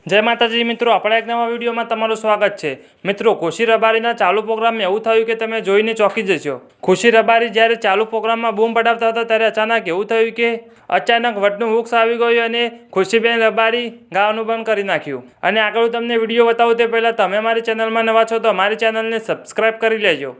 જય માતાજી મિત્રો, આપણા એક નવા વિડીયોમાં તમારું સ્વાગત છે। મિત્રો, ખુશી રબારીના ચાલુ પ્રોગ્રામમાં એવું થયું કે તમે જોઈને ચોંકી જશો। ખુશી રબારી જ્યારે ચાલુ પ્રોગ્રામમાં બૂમ પડાવતા હતા ત્યારે અચાનક એવું થયું કે અચાનક વટનું વૃક્ષ આવી ગયું અને ખુશીબેન રબારી ગાવાનું બંધ કરી નાખ્યું। અને આગળ હું તમને વિડીયો બતાવું તે પહેલાં તમે મારી ચેનલમાં નવા છો તો મારી ચેનલને સબસ્ક્રાઈબ કરી લેજો।